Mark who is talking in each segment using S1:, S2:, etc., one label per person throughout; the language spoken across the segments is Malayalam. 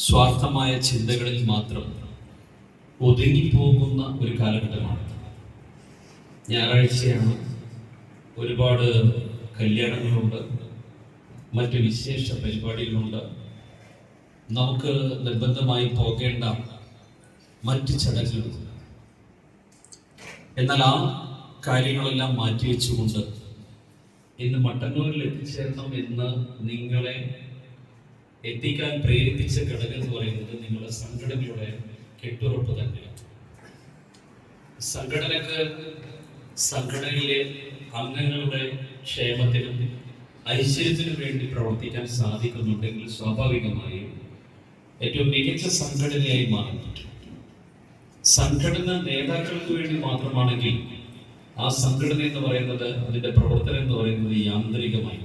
S1: സ്വാർത്ഥമായ ചിന്തകളിൽ മാത്രം ഒതുങ്ങിപ്പോകുന്ന ഒരു കാലഘട്ടമാണ്. ഞായറാഴ്ചയാണ്, ഒരുപാട് കല്യാണങ്ങളുണ്ട്, മറ്റ് വിശേഷ പരിപാടികളുണ്ട്, നമുക്ക് നിർബന്ധമായി പോകേണ്ട മറ്റ് ചടങ്ങുകളുണ്ട്. എന്നാൽ ആ കാര്യങ്ങളെല്ലാം മാറ്റിവെച്ചുകൊണ്ട് ഇന്ന് മട്ടന്നൂരിൽ എത്തിച്ചേരണം എന്ന് നിങ്ങളെ എത്തിക്കാൻ പ്രേരിപ്പിച്ച ഘടകം എന്ന് പറയുന്നത് നിങ്ങളുടെ സംഘടനയുടെ കെട്ടുറപ്പ് തന്നെയാണ്. സംഘടനയിലെ അംഗങ്ങളുടെ ക്ഷേമത്തിനും ഐശ്വര്യത്തിനും വേണ്ടി പ്രവർത്തിക്കാൻ സാധിക്കുന്നുണ്ടെങ്കിൽ സ്വാഭാവികമായും ഏറ്റവും മികച്ച സംഘടനയായി മാറും. സംഘടന നേതാക്കൾക്ക് വേണ്ടി മാത്രമാണെങ്കിൽ ആ സംഘടന എന്ന് പറയുന്നത്, അതിന്റെ പ്രവർത്തനം എന്ന് പറയുന്നത് യാന്ത്രികമായി.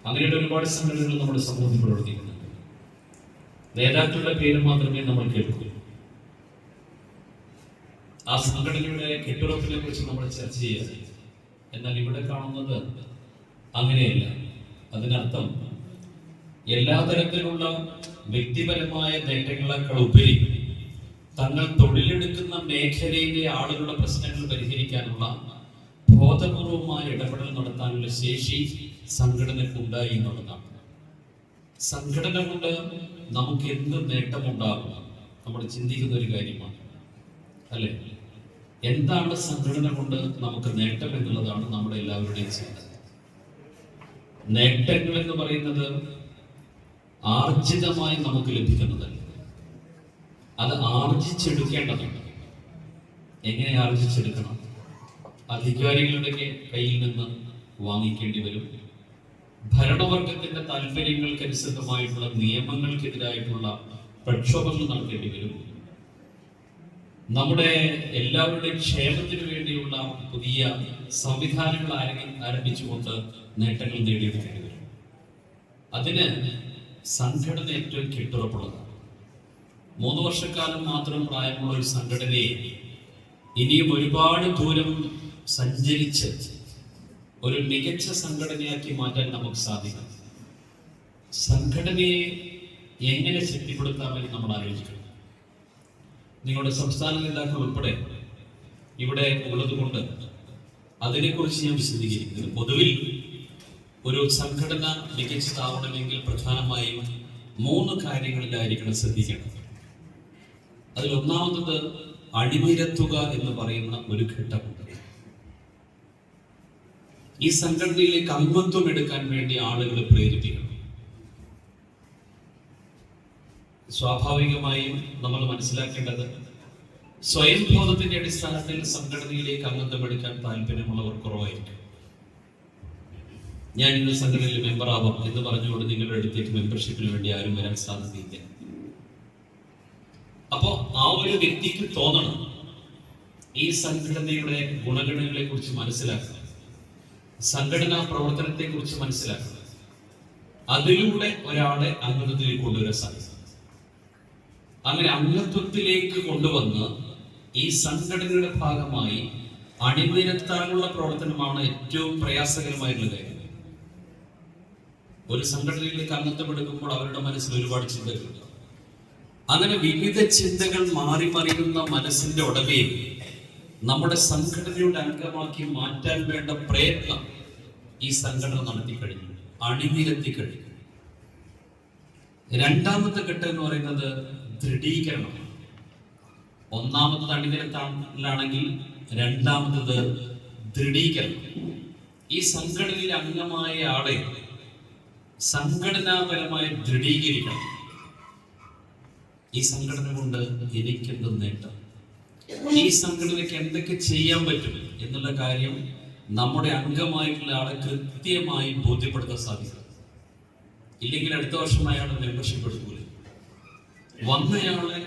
S1: അങ്ങനെയുള്ള ഒരുപാട് സംഘടനകൾ നമ്മുടെ സമൂഹത്തിൽ പ്രവർത്തിക്കുന്നുണ്ട്. നേതാക്കളുടെ പേര് മാത്രമേ നമ്മൾ കേൾക്കൂ. ആ സംഘടനയുടെ കെട്ടുറപ്പിനെ കുറിച്ച് നമ്മൾ ചർച്ച ചെയ്യുക. എന്നാൽ ഇവിടെ കാണുന്നത് അങ്ങനെയല്ല. അതിനർത്ഥം എല്ലാ തരത്തിലുള്ള വ്യക്തിപരമായ നേട്ടങ്ങളെക്കാൾ ഉപരി തങ്ങൾ തൊഴിലെടുക്കുന്ന മേഖലയിലെ ആളുകളുടെ പ്രശ്നങ്ങൾ പരിഹരിക്കാനുള്ള ബോധപൂർവമായ ഇടപെടൽ നടത്താനുള്ള ശേഷി സംഘടനക്കുണ്ടായി എന്നുള്ളതാണ്. സംഘടന കൊണ്ട് നമുക്ക് എന്ത് നേട്ടമുണ്ടാകും നമ്മൾ ചിന്തിക്കുന്ന ഒരു കാര്യമാണ്, അല്ലെ? എന്താണ് സംഘടന കൊണ്ട് നമുക്ക് നേട്ടം എന്നുള്ളതാണ് നമ്മുടെ എല്ലാവരുടെയും ചിന്ത. നേട്ടങ്ങൾ എന്ന് പറയുന്നത് ആർജിതമായി നമുക്ക് ലഭിക്കുന്നതല്ല, അത് ആർജിച്ചെടുക്കേണ്ടതാണ്. എങ്ങനെ ആർജിച്ചെടുക്കണം? അധികാരികളുടെ കയ്യിൽ നിന്ന് വാങ്ങിക്കേണ്ടി വരും. ഭരണവർഗത്തിന്റെ താല്പര്യങ്ങൾക്കനുസൃതമായിട്ടുള്ള നിയമങ്ങൾക്കെതിരായിട്ടുള്ള പ്രക്ഷോഭങ്ങൾ നടത്തേണ്ടി വരും. നമ്മുടെ എല്ലാവരുടെയും ക്ഷേമത്തിനു വേണ്ടിയുള്ള പുതിയ സംവിധാനങ്ങൾ ആരംഭിച്ചുകൊണ്ട് നേട്ടങ്ങൾ നേടിയെടുക്കേണ്ടി വരും. അതിന് സംഘടന ഏറ്റവും കെട്ടുറപ്പുള്ളതാണ്. 3 വർഷക്കാലം മാത്രം പ്രായമുള്ള ഒരു സംഘടനയെ ഇനിയും ഒരുപാട് ദൂരം സഞ്ചരിച്ച് ഒരു മികച്ച സംഘടനയാക്കി മാറ്റാൻ നമുക്ക് സാധിക്കും. സംഘടനയെ എങ്ങനെ ശക്തിപ്പെടുത്താമെന്ന് നമ്മൾ ആലോചിക്കണം. നിങ്ങളുടെ സംസ്ഥാന നേതാക്കൾ ഉൾപ്പെടെ ഇവിടെ ഉള്ളതുകൊണ്ട് അതിനെക്കുറിച്ച് ഞാൻ വിശദീകരിക്കുന്നത്. പൊതുവിൽ ഒരു സംഘടന മികച്ചതാവണമെങ്കിൽ പ്രധാനമായും 3 കാര്യങ്ങളിലായിരിക്കണം ശ്രദ്ധിക്കേണ്ടത്. അതിൽ ഒന്നാമത് അണിനിരത്തുക എന്ന് പറയുന്ന ഒരു ഘട്ടമുണ്ട്. ഈ സംഘടനയിലേക്ക് അംഗത്വം എടുക്കാൻ വേണ്ടി ആളുകളെ പ്രേരിപ്പിക്കണം. സ്വാഭാവികമായും നമ്മൾ മനസ്സിലാക്കേണ്ടത്, സ്വയം ബോധത്തിന്റെ അടിസ്ഥാനത്തിൽ സംഘടനയിലേക്ക് അംഗത്വം എടുക്കാൻ താല്പര്യമുള്ളവർ കുറവായിരിക്കും. ഞാൻ ഇന്ന് സംഘടനയിൽ മെമ്പർ ആവാം എന്ന് പറഞ്ഞുകൊണ്ട് നിങ്ങളുടെ അടുത്തേക്ക് മെമ്പർഷിപ്പിന് വേണ്ടി ആരും വരാൻ സാധ്യതയില്ല. അപ്പോ ആ ഒരു വ്യക്തിക്ക് തോന്നണം, ഈ സംഘടനയുടെ ഗുണഗണങ്ങളെ കുറിച്ച് മനസ്സിലാക്കണം, സംഘടനാ പ്രവർത്തനത്തെ കുറിച്ച് മനസ്സിലാക്കണം. അതിലൂടെ ഒരാളെ അംഗത്വത്തിലേക്ക് കൊണ്ടുവരാൻ സാധിക്കും. അങ്ങനെ അംഗത്വത്തിലേക്ക് കൊണ്ടുവന്ന് ഈ സംഘടനയുടെ ഭാഗമായി അണിനിരത്താനുള്ള പ്രവർത്തനമാണ് ഏറ്റവും പ്രയാസകരമായിട്ടുള്ള കാര്യം. ഒരു സംഘടനയിലേക്ക് അംഗത്വം എടുക്കുമ്പോൾ അവരുടെ മനസ്സിൽ ഒരുപാട് ചിന്തകളുണ്ട്. അങ്ങനെ വിവിധ ചിന്തകൾ മാറി മറിയുന്ന മനസ്സിന്റെ ഉടമയെ നമ്മുടെ സംഘടനയുടെ അംഗമാക്കി മാറ്റാൻ വേണ്ട പ്രയത്നം ഈ സംഘടന നടത്തി കഴിഞ്ഞു, അണിനിരത്തി കഴിഞ്ഞു. രണ്ടാമത്തെ ഘട്ടം എന്ന് പറയുന്നത് ദൃഢീകരണം. ഒന്നാമത്തത് അണിനിരത്താണെങ്കിൽ രണ്ടാമത്തത് ദൃഢീകരണം. ഈ സംഘടനയിൽ അംഗമായ ആളെ സംഘടനാപരമായി ദൃഢീകരിക്കണം. ഈ സംഘടന കൊണ്ട് എനിക്കെന്ത് നേട്ടം, ഈ സംഘടനയ്ക്ക് എന്തൊക്കെ ചെയ്യാൻ പറ്റും എന്നുള്ള കാര്യം നമ്മുടെ അംഗമായിട്ടുള്ള ആളെ കൃത്യമായി ബോധ്യപ്പെടുത്താൻ സാധിക്കും. ഇല്ലെങ്കിൽ അടുത്ത വർഷം അയാൾ മെമ്പർഷിപ്പ് എടുക്കൂല. വന്നയാളെ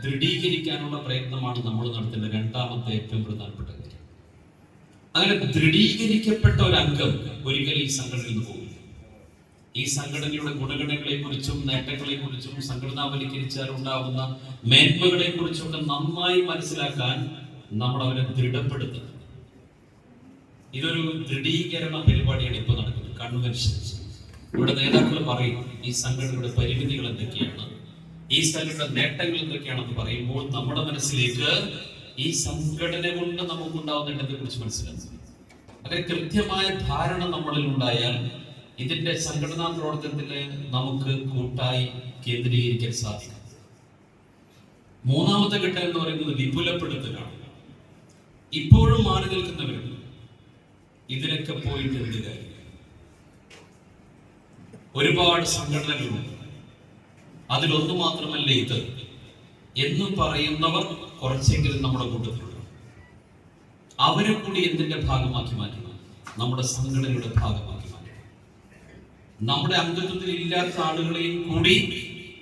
S1: ദൃഢീകരിക്കാനുള്ള പ്രയത്നമാണ് നമ്മൾ നടത്തേണ്ട രണ്ടാമത്തെ ഏറ്റവും പ്രധാനപ്പെട്ട കാര്യം. അങ്ങനെ ദൃഢീകരിക്കപ്പെട്ട ഒരു അംഗം ഒരിക്കലും ഈ സംഘടനയിൽ നിന്ന് പോകും. ഈ സംഘടനയുടെ ഗുണഗണങ്ങളെ കുറിച്ചും നേട്ടങ്ങളെ കുറിച്ചും സംഘടനാവൽക്കരിച്ചാൽ ഉണ്ടാവുന്ന മേന്മകളെ കുറിച്ചൊക്കെ നന്നായി മനസ്സിലാക്കാൻ നമ്മൾ അവരെ ദൃഢപ്പെടുത്തുക. ഇതൊരു ദൃഢീകരണ പരിപാടിയാണ് ഇപ്പോൾ നടക്കുന്നത്, കൺവെൻഷൻ. ഇവിടെ നേതാക്കൾ പറയും ഈ സംഘടനയുടെ പരിമിതികൾ എന്തൊക്കെയാണ്, ഈ സംഘടനയുടെ നേട്ടങ്ങൾ എന്തൊക്കെയാണെന്ന് പറയുമ്പോൾ നമ്മുടെ മനസ്സിലേക്ക് ഈ സംഘടന കൊണ്ട് നമുക്കുണ്ടാവുന്ന നേട്ടത്തെ കുറിച്ച് മനസ്സിലാക്കും. അങ്ങനെ കൃത്യമായ ധാരണ നമ്മളിൽ ഉണ്ടായാൽ ഇതിന്റെ സംഘടനാ പ്രവർത്തനത്തിന് നമുക്ക് കൂട്ടായി കേന്ദ്രീകരിക്കാൻ സാധിക്കും. മൂന്നാമത്തെ ഘട്ടം എന്ന് പറയുന്നത് വിപുലപ്പെടുത്തലാണ്. ഇപ്പോഴും മാറി നിൽക്കുന്നവരുണ്ട്. ഇതിനൊക്കെ പോയിട്ട് എന്ത് കാര്യം? ഒരുപാട് സംഘടനകളുണ്ട്. അതിലൊന്നു മാത്രമല്ല ഇത് എന്ന് പറയുന്നവർ കുറച്ചെങ്കിലും നമ്മുടെ കൂട്ടത്തിലുണ്ട്. അവരെ കൂടി എന്തിന്റെ ഭാഗമാക്കി മാറ്റണം? നമ്മുടെ സംഘടനയുടെ ഭാഗമാക്കി മാറ്റണം. നമ്മുടെ അംഗത്വത്തിൽ ഇല്ലാത്ത ആളുകളെയും കൂടി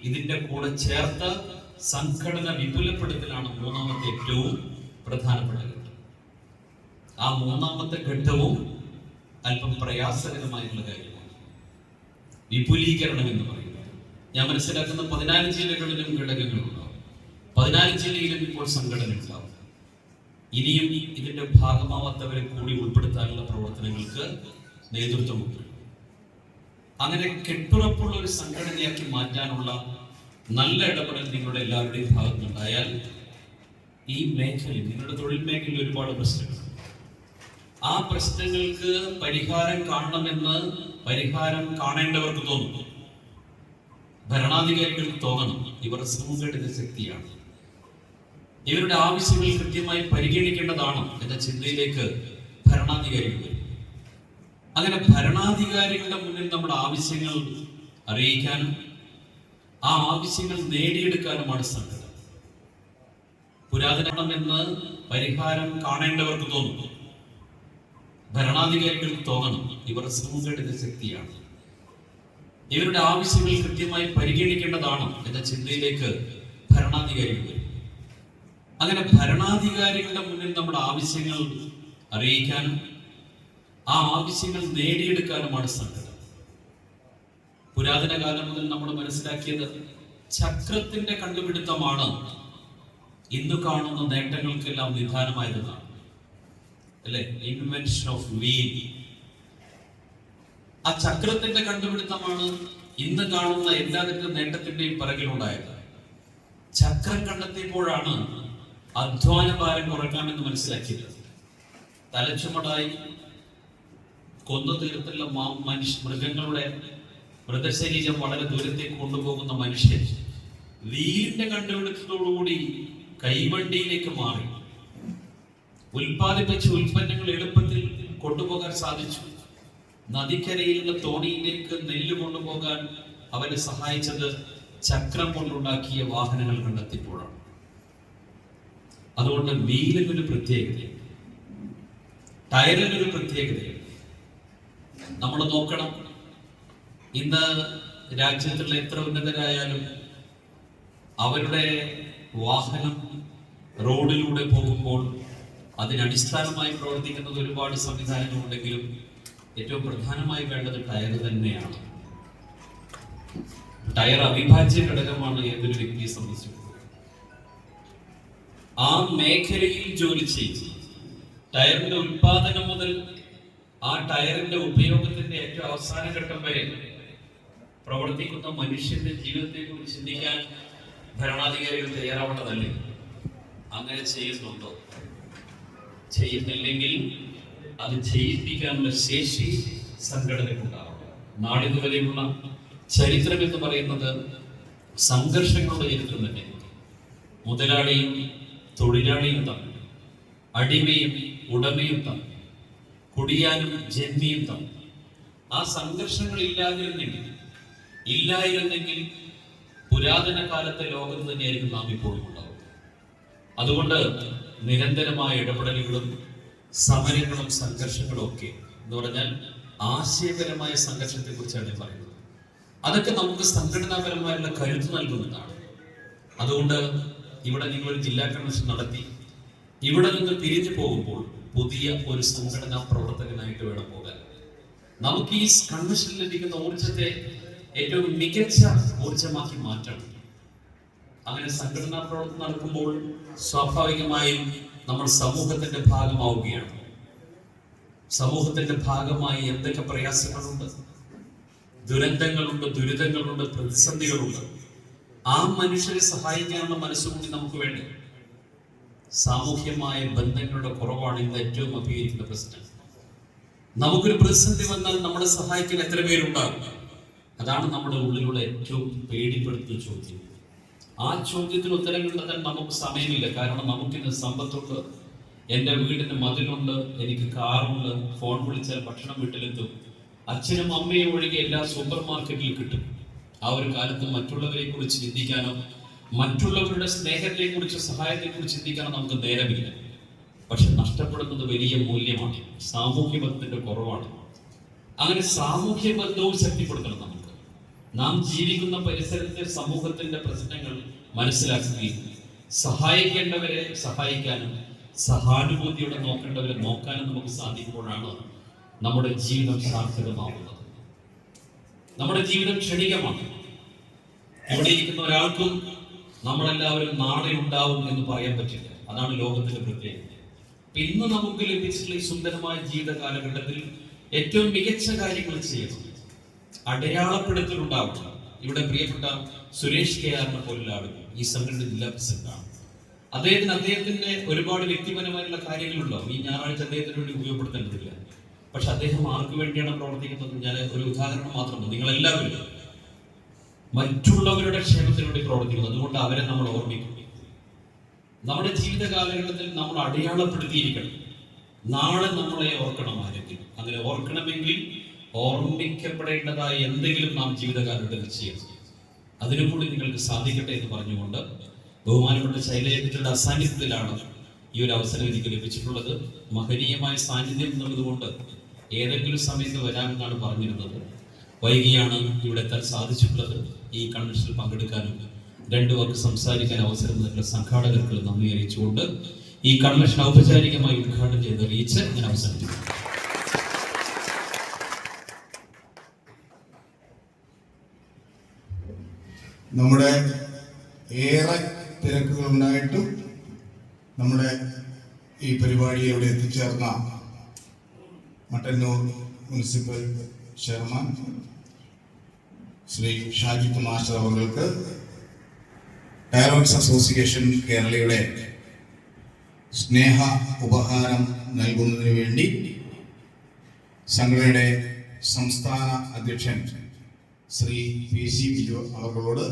S1: ഇതിന്റെ കൂടെ ചേർത്ത് സംഘടന വിപുലപ്പെടുത്തലാണ് മൂന്നാമത്തെ ഏറ്റവും പ്രധാനപ്പെട്ട ഘട്ടം. ആ മൂന്നാമത്തെ ഘട്ടവും അല്പം പ്രയാസകരമായിട്ടുള്ള കാര്യമാണ്. വിപുലീകരണം എന്ന് പറയുന്നത് ഞാൻ മനസ്സിലാക്കുന്ന 14 ജില്ലകളിലും ഘടകങ്ങളുണ്ടാവും. 14 ജില്ലയിലും ഇപ്പോൾ സംഘടന ഉണ്ടാവും. ഇനിയും ഇതിന്റെ ഭാഗമാവാത്തവരെ കൂടി ഉൾപ്പെടുത്താനുള്ള പ്രവർത്തനങ്ങൾക്ക് നേതൃത്വമുണ്ട്. അങ്ങനെ കെട്ടുറപ്പുള്ള ഒരു സംഘടനയാക്കി മാറ്റാനുള്ള നല്ല ഇടപെടൽ നിങ്ങളുടെ എല്ലാവരുടെയും ഭാഗത്തുനിന്നുണ്ടായാൽ ഈ മേഖലയിൽ, നിങ്ങളുടെ തൊഴിൽ മേഖലയിൽ ഒരുപാട് പ്രശ്നങ്ങൾ, ആ പ്രശ്നങ്ങൾക്ക് പരിഹാരം കാണണമെന്ന് പരിഹാരം കാണേണ്ടവർക്ക് തോന്നുന്നു. ഭരണാധികാരികൾക്ക് തോന്നണം ഇവർ സംഘടിത ശക്തിയാണ്, ഇവരുടെ ആവശ്യങ്ങൾ കൃത്യമായി പരിഗണിക്കേണ്ടതാണ് എന്ന ചിന്തയിലേക്ക് ഭരണാധികാരികൾ വരും. അങ്ങനെ ഭരണാധികാരികളുടെ മുന്നിൽ നമ്മുടെ ആവശ്യങ്ങൾ അറിയിക്കാനും ആ ആവശ്യങ്ങൾ നേടിയെടുക്കാനുമാണ് സംഘടന. പുരാതനമെന്ന് പരിഹാരം കാണേണ്ടവർക്ക് തോന്നുന്നു. ഭരണാധികാരികൾക്ക് തോന്നണം ഇവർ സംഘടിത ശക്തിയാണ്, ഇവരുടെ ആവശ്യങ്ങൾ കൃത്യമായി പരിഗണിക്കേണ്ടതാണ് എന്ന ചിന്തയിലേക്ക് ഭരണാധികാരികൾ വരും. അങ്ങനെ ഭരണാധികാരികളുടെ മുന്നിൽ നമ്മുടെ ആവശ്യങ്ങൾ അറിയിക്കാനും ആ ആവശ്യങ്ങൾ നേടിയെടുക്കാനുമാണ് സംഘടന. പുരാതന കാലം മുതൽ നമ്മൾ മനസ്സിലാക്കിയത് ചക്രത്തിന്റെ കണ്ടുപിടുത്തമാണ് ഇന്ന് കാണുന്ന നേട്ടങ്ങൾക്കെല്ലാം നിദാനമായതെന്നാണ്, അല്ലെ? Invention of wheel. ആ ചക്രത്തിന്റെ കണ്ടുപിടുത്തമാണ് ഇന്ന് കാണുന്ന എല്ലാവിധ നേട്ടത്തിന്റെയും പിറകിലുണ്ടായത്. ചക്രം കണ്ടെത്തിയപ്പോഴാണ് അധ്വാന ഭാരം കുറയ്ക്കാമെന്ന് മനസ്സിലാക്കിയത്. തലച്ചുമടായി കൊന്നു തീർത്തുള്ള മൃഗങ്ങളുടെ മൃതശരീരം വളരെ ദൂരത്തേക്ക് കൊണ്ടുപോകുന്ന മനുഷ്യൻ വീലിന്റെ കണ്ടുപിടുത്തത്തോടുകൂടി കൈവണ്ടിയിലേക്ക് മാറി. ഉൽപ്പാദിപ്പിച്ച ഉൽപ്പന്നങ്ങൾ എളുപ്പത്തിൽ കൊണ്ടുപോകാൻ സാധിച്ചു. നദിക്കരയിലുള്ള തോണിയിലേക്ക് നെല്ല് കൊണ്ടുപോകാൻ അവരെ സഹായിച്ചത് ചക്രം കൊണ്ടുണ്ടാക്കിയ വാഹനങ്ങൾ കണ്ടെത്തിയപ്പോഴാണ്. അതുകൊണ്ട് വീലിനൊരു പ്രത്യേകതയുണ്ട്, ടയറിനൊരു പ്രത്യേകതയുണ്ട്. നമ്മൾ നോക്കണം, ഇന്ന് രാജ്യത്തുള്ള എത്ര ഉന്നതരായാലും അവരുടെ വാഹനം റോഡിലൂടെ പോകുമ്പോൾ അതിനടിസ്ഥാനമായി പ്രവർത്തിക്കുന്നത് ഒരുപാട് സംവിധാനങ്ങളുണ്ടെങ്കിലും ഏറ്റവും പ്രധാനമായി വേണ്ടത് ടയർ തന്നെയാണ്. ടയർ അവിഭാജ്യ ഘടകമാണ് ഏതൊരു വ്യക്തിയെ സംബന്ധിച്ചിടത്തോളം. ആ മേഖലയിൽ ജോലി ചെയ്ത് ടയറിന്റെ ഉൽപാദനം മുതൽ ആ ടയറിന്റെ ഉപയോഗത്തിന്റെ ഏറ്റവും അവസാന ഘട്ടം വരെ പ്രവർത്തിക്കുന്ന മനുഷ്യന്റെ ജീവിതത്തെ കുറിച്ച് ചിന്തിക്കാൻ ഭരണാധികാരികൾ തയ്യാറാവേണ്ടതല്ലേ? അങ്ങനെ ചെയ്യുന്നുണ്ടോ? ചെയ്യുന്നില്ലെങ്കിൽ അത് ചെയ്യിപ്പിക്കാനുള്ള ശേഷി സംഘടനയ്ക്കുണ്ടാവണം. നാളിതുവരെയുള്ള ചരിത്രം എന്ന് പറയുന്നത് സംഘർഷങ്ങളുടെ ചരിത്രം തന്നെ. മുതലാളിയും തൊഴിലാളിയും തമ്മിൽ, അടിമയും ഉടമയും തമ്മിൽ, കുടിയാനും ജന്മിയും തമ്മിൽ ആ സംഘർഷങ്ങൾ ഇല്ലായിരുന്നെങ്കിൽ പുരാതന കാലത്തെ ലോകത്ത് തന്നെയായിരിക്കും നാം ഇപ്പോഴും ഉണ്ടാവുക. അതുകൊണ്ട് നിരന്തരമായ ഇടപെടലുകളും സമരങ്ങളും സംഘർഷങ്ങളും ഒക്കെ എന്ന് പറഞ്ഞാൽ ആശയപരമായ സംഘർഷത്തെ കുറിച്ചാണ് ഞാൻ പറയുന്നത്. അതൊക്കെ നമുക്ക് സംഘടനാപരമായുള്ള കരുത്ത് നൽകുന്നതാണ്. അതുകൊണ്ട് ഇവിടെ നിങ്ങളൊരു ജില്ലാ കൺവെൻഷൻ നടത്തി ഇവിടെ നിന്ന് പിരിഞ്ഞു പോകുമ്പോൾ പുതിയ ഒരു സംഘടനാ പ്രവർത്തകനായിട്ട് വേണം പോകാൻ. നമുക്ക് ഈ കൺവെൻഷനിൽ ലഭിക്കുന്ന ഊർജത്തെ ഏറ്റവും മികച്ച ഊർജമാക്കി മാറ്റണം. അങ്ങനെ സംഘടനാ പ്രവർത്തനം നടക്കുമ്പോൾ സ്വാഭാവികമായും നമ്മൾ സമൂഹത്തിന്റെ ഭാഗമാവുകയാണ്. സമൂഹത്തിന്റെ ഭാഗമായി എന്തൊക്കെ പ്രയാസങ്ങളുണ്ട്, ദുരന്തങ്ങളുണ്ട്, ദുരിതങ്ങളുണ്ട്, പ്രതിസന്ധികളുണ്ട്. ആ മനുഷ്യരെ സഹായിക്കാനുള്ള മനസ്സുകൂടി നമുക്ക് വേണ്ടി. സാമൂഹ്യമായ ബന്ധങ്ങളുടെ കുറവാണ് ഇന്ന് ഏറ്റവും അഭികരിക്കുന്ന പ്രശ്നം. നമുക്കൊരു പ്രതിസന്ധി വന്നാൽ നമ്മളെ സഹായിക്കാൻ എത്ര പേരുണ്ടാകും? അതാണ് നമ്മുടെ ഉള്ളിലുള്ള ഏറ്റവും പേടിപ്പെടുത്തുന്ന ചോദ്യം. ആ ചോദ്യത്തിന് ഉത്തരം കണ്ടെത്താൻ നമുക്ക് സമയമില്ല. കാരണം നമുക്കിന്ന് സമ്പത്തുണ്ട്, എൻ്റെ വീടിന് മതിലുണ്ട്, എനിക്ക് കാറുണ്ട്, ഫോൺ വിളിച്ചാൽ ഭക്ഷണം വീട്ടിലെത്തും, അച്ഛനും അമ്മയും ഒഴികെ എല്ലാ സൂപ്പർ മാർക്കറ്റിൽ കിട്ടും. ആ ഒരു കാലത്ത് മറ്റുള്ളവരെ കുറിച്ച് ചിന്തിക്കാനോ മറ്റുള്ളവരുടെ സ്നേഹത്തെ കുറിച്ച് സഹായത്തെ കുറിച്ച് ചിന്തിക്കാനോ നമുക്ക് നേരമില്ല. പക്ഷെ നഷ്ടപ്പെടുന്നത് വലിയ മൂല്യമാണ്, സാമൂഹ്യ ബന്ധത്തിന്റെ കുറവാണ്. അങ്ങനെ സാമൂഹ്യ ബന്ധവും ശക്തിപ്പെടുത്തണം. നമുക്ക് നാം ജീവിക്കുന്ന പരിസരത്തെ സമൂഹത്തിന്റെ പ്രശ്നങ്ങൾ മനസ്സിലാക്കുകയും സഹായിക്കേണ്ടവരെ സഹായിക്കാനും സഹാനുഭൂതിയോടെ നോക്കേണ്ടവരെ നോക്കാനും നമുക്ക് സാധിക്കുമ്പോഴാണ് നമ്മുടെ ജീവിതം സാർത്ഥകമാവുന്നത്. നമ്മുടെ ജീവിതം ക്ഷണികമാണ്. ഇവിടെ ഇരിക്കുന്ന ഒരാൾക്കും നമ്മളെല്ലാവരും നാളെ ഉണ്ടാവും എന്ന് പറയാൻ പറ്റില്ല. അതാണ് ലോകത്തിന്റെ പ്രത്യേകത. ഇന്ന് നമുക്ക് ലഭിച്ചിട്ടുള്ള ഈ സുന്ദരമായ ജീവിത കാലഘട്ടത്തിൽ ഏറ്റവും മികച്ച കാര്യങ്ങൾ ചെയ്യണം. അടയാളപ്പെടുത്തലുണ്ടാവണം. ഇവിടെ പ്രിയപ്പെട്ട സുരേഷ് കെആറിനെ പോലുള്ള ആളുകൾ ഈ സംഘടന ജില്ലാ പ്രസിഡന്റാണ്. അദ്ദേഹത്തിന്റെ ഒരുപാട് വ്യക്തിപരമായിട്ടുള്ള കാര്യങ്ങളുണ്ടാവും. ഈ ഞായറാഴ്ച അദ്ദേഹത്തിന് വേണ്ടി ഉപയോഗപ്പെടുത്തേണ്ടതില്ല. പക്ഷെ അദ്ദേഹം ആർക്ക് വേണ്ടിയാണ് പ്രവർത്തിക്കുന്നത്? ഞാൻ ഒരു ഉദാഹരണം മാത്രമാണ്. നിങ്ങളെല്ലാവരും മറ്റുള്ളവരുടെ ക്ഷേമത്തിന് വേണ്ടി പ്രവർത്തിക്കുന്നത്. അതുകൊണ്ട് അവരെ നമ്മൾ ഓർമ്മിക്കും. നമ്മുടെ ജീവിത കാലഘട്ടത്തിൽ നമ്മൾ അടയാളപ്പെടുത്തിയിരിക്കണം. നാളെ നമ്മളെ ഓർക്കണം ആരെങ്കിലും. അങ്ങനെ ഓർക്കണമെങ്കിൽ ഓർമ്മിക്കപ്പെടേണ്ടതായ എന്തെങ്കിലും നാം ജീവിത കാലഘട്ടത്തിൽ ചെയ്യണം. അതിനുകൂടി നിങ്ങൾക്ക് സാധിക്കട്ടെ എന്ന് പറഞ്ഞുകൊണ്ട് ബഹുമാനപ്പെട്ട ശൈലജയുടെ അസാന്നിധ്യത്തിലാണ് ഈ ഒരു അവസരം എനിക്ക് ലഭിച്ചിട്ടുള്ളത്. മഹനീയമായ സാന്നിധ്യം എന്നുള്ളത് കൊണ്ട് ഏതെങ്കിലും സമയത്ത് വരാമെന്നാണ് പറഞ്ഞിരുന്നത്. വൈകിയാണ് ഇവിടെ എത്താൻ സാധിച്ചിട്ടുള്ളത്. ഈ കൺവെൻഷനിൽ പങ്കെടുക്കാനും രണ്ടു വാക്ക് സംസാരിക്കാൻ അവസരം നൽകുന്ന സംഘാടകർക്ക് നന്ദി അറിയിച്ചുകൊണ്ട് ഈ കൺവെൻഷൻ ഔപചാരികമായി ഉദ്ഘാടനം ചെയ്ത് അറിയിച്ച് ഞാൻ അവസാനിപ്പിക്കുന്നു.
S2: നമ്മുടെ ഏറെ തിരക്കുകൾ ഉണ്ടായിട്ടും നമ്മുടെ ഈ പരിപാടിയെ ഇവിടെ എത്തിച്ചേർന്ന Mattannur municipal chairman Shri Shajith master അവർക്ക് ഡയറക്ടേഴ്സ് അസോസിയേഷൻ കേരളയുടെ സ്നേഹ ഉപഹാരം നൽകുന്നതിന് വേണ്ടി സംഘടനയുടെ സംസ്ഥാന അധ്യക്ഷൻ ശ്രീ PC ബിജു അവர்களോട്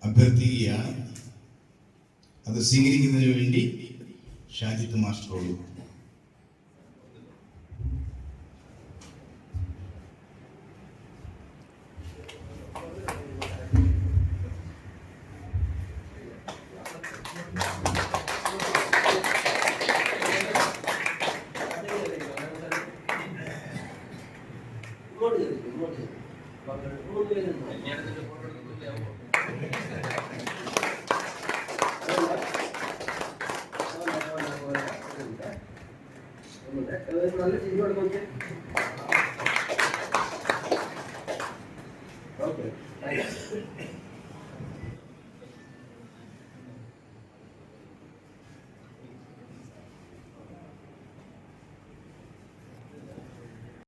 S2: അഭ്യർത്ഥിക്കുകയാണ്. അത് സ്വീകരിക്കുന്നതിന് വേണ്ടി ഷാജിത്ത് മാസ്റ്ററോട്.
S3: നല്ല ചിരിയോടെ നോക്കിയേ. ഓക്കെ.